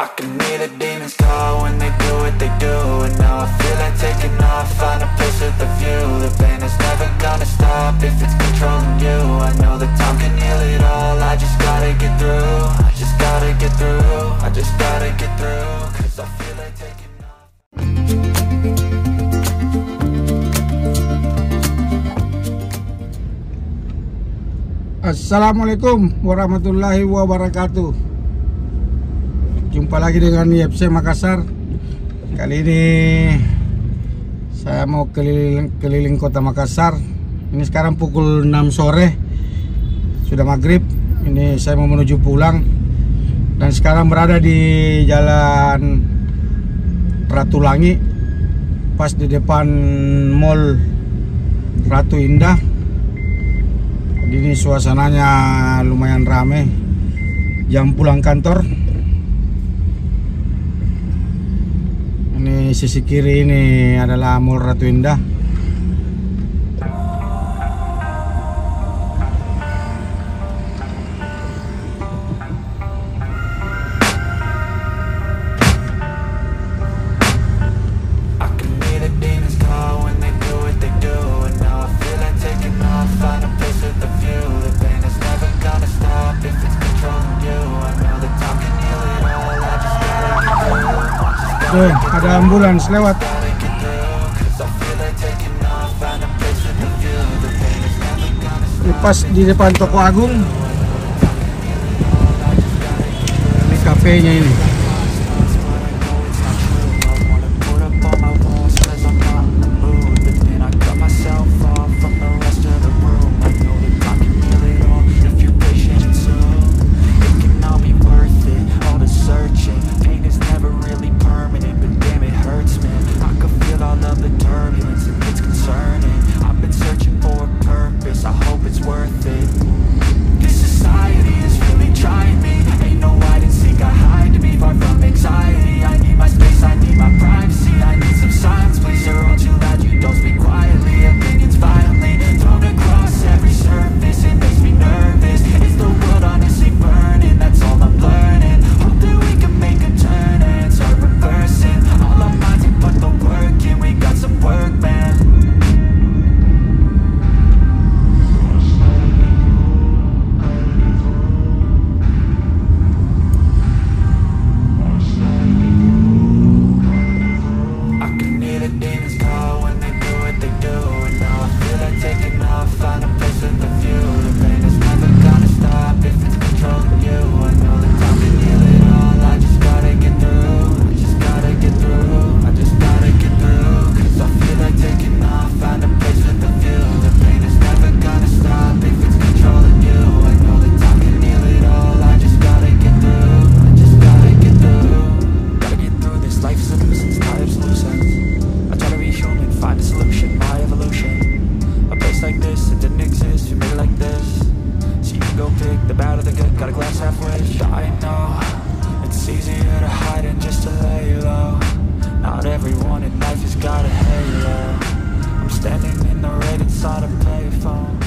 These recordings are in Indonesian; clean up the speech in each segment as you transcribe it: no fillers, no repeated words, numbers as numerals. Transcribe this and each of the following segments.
I can hear the demons call when they do what they do. And now I feel like taking off, find a place with a view. The pain is never gonna stop if it's controlling you. I know that time can heal it all, I just gotta get through. I just gotta get through, I just gotta get through. Cause I feel like taking off. Assalamualaikum warahmatullahi wabarakatuh. Jumpa lagi dengan YFC Makassar. Kali ini saya mau keliling kota Makassar. Ini sekarang pukul 6 sore, sudah maghrib. Ini saya mau menuju pulang. Dan sekarang berada di Jalan Ratulangi, pas di depan Mall Ratu Indah. Ini suasananya lumayan rame. Jam pulang kantor. Ini sisi kiri ini adalah Mall Ratu Indah. Ada ambulans lewat. Ini pas di depan Toko Agung. Ini kafenya ini.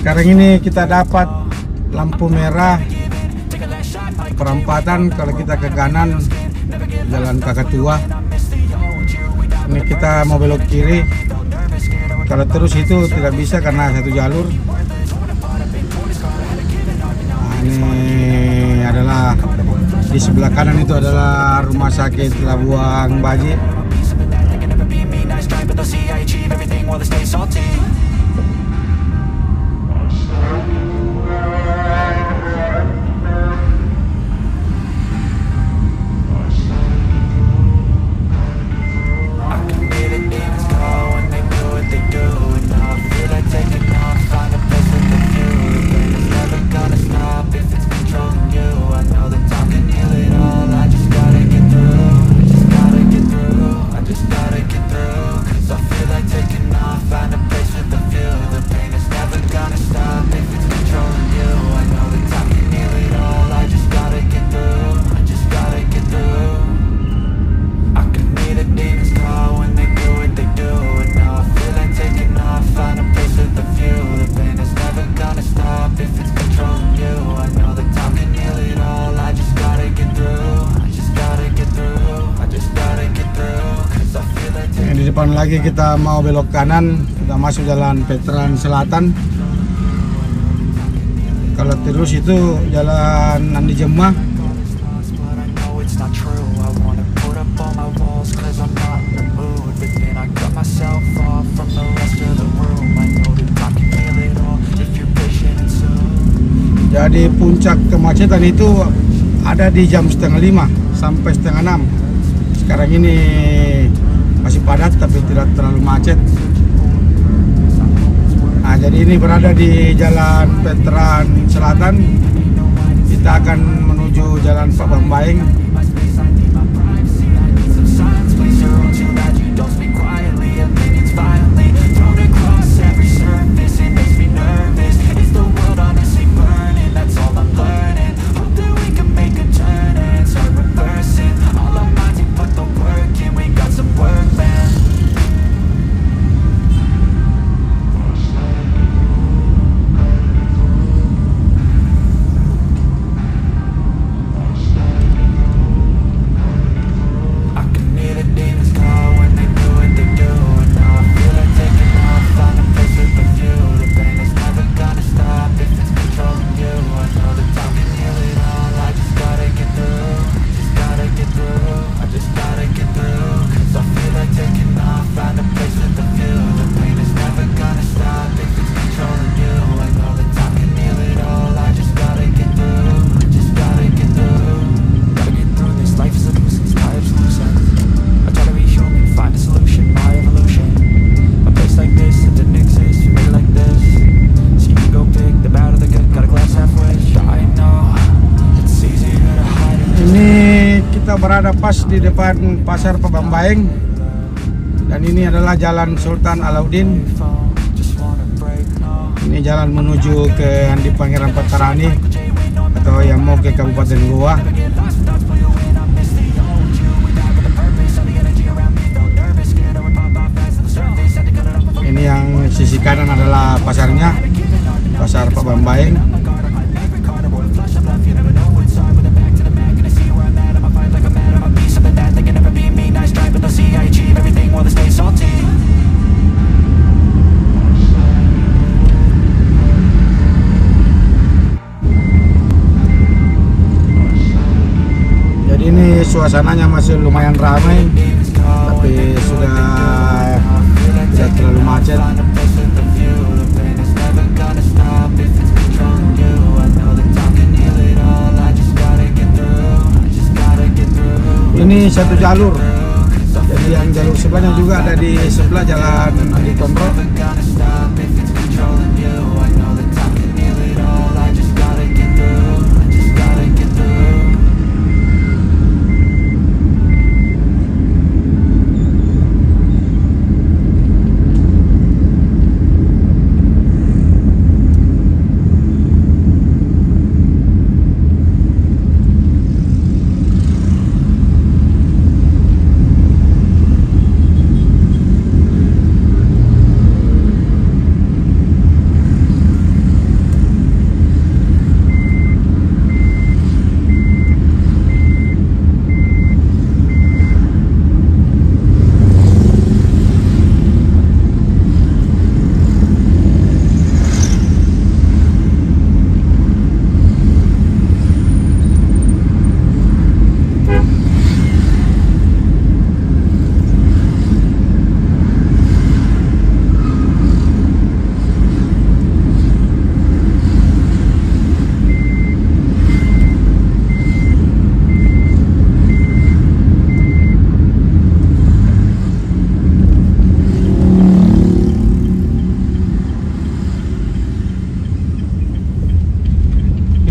Sekarang ini kita dapat lampu merah perempatan. Kalau kita ke kanan Jalan Kakatua. Ini kita mau belok kiri. Kalau terus itu tidak bisa karena satu jalur. Nah, ini adalah di sebelah kanan itu adalah Rumah Sakit Labuang Baji. depan lagi kita mau belok kanan, kita masuk jalan Veteran Selatan. Kalau terus itu jalan Andi Jemah. Jadi puncak kemacetan itu ada di jam 4:30 sampai 5:30. Sekarang ini masih padat tapi tidak terlalu macet. Nah, jadi ini berada di Jalan Veteran Selatan. Kita akan menuju Jalan Pak Bambaeng. Berada pas di depan Pasar Pak Bambaeng, dan ini adalah Jalan Sultan Alauddin. Ini jalan menuju ke Andi Pangeran Patarani atau yang mau ke Kabupaten Goa. Ini yang sisi kanan adalah pasarnya, Pasar Pak Bambaeng. Jadi ini suasananya masih lumayan ramai, tapi sudah tidak terlalu macet. Ini satu jalur, jadi yang jalur sebelahnya juga ada di sebelah Jalan Andi Tondro.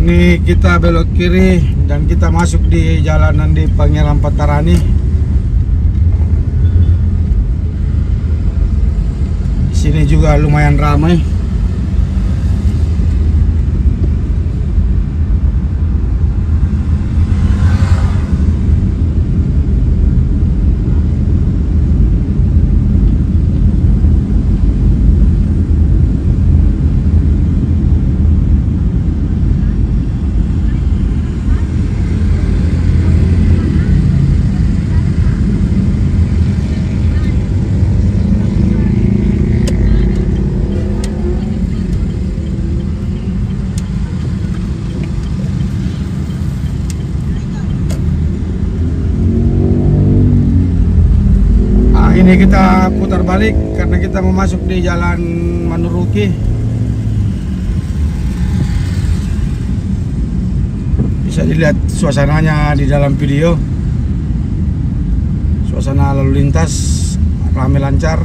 Ini kita belok kiri dan kita masuk di Jalan Andi Pangeran Patarani. Di sini juga lumayan ramai. kita putar balik karena kita mau masuk di Jalan Mannuruki. Bisa dilihat suasananya di dalam video. Suasana lalu lintas ramai lancar.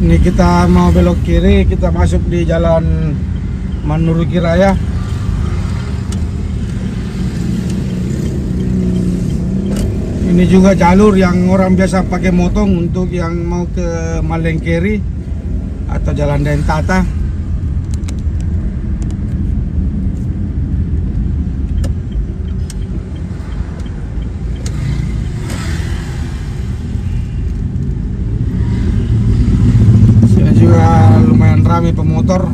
Ini kita mau belok kiri, kita masuk di Jalan Mannuruki Raya. Ini juga jalur yang orang biasa pakai motong untuk yang mau ke Malengkeri atau Jalan Dentata. Juga lumayan ramai pemotor.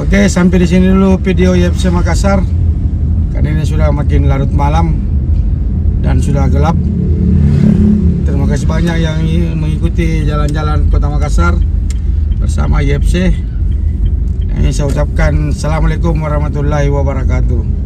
Oke, sampai di sini dulu video YFC Makassar. Karena ini sudah makin larut malam dan sudah gelap. Terima kasih banyak yang mengikuti jalan-jalan Kota Makassar bersama YFC. Yang saya ucapkan Assalamualaikum warahmatullahi wabarakatuh.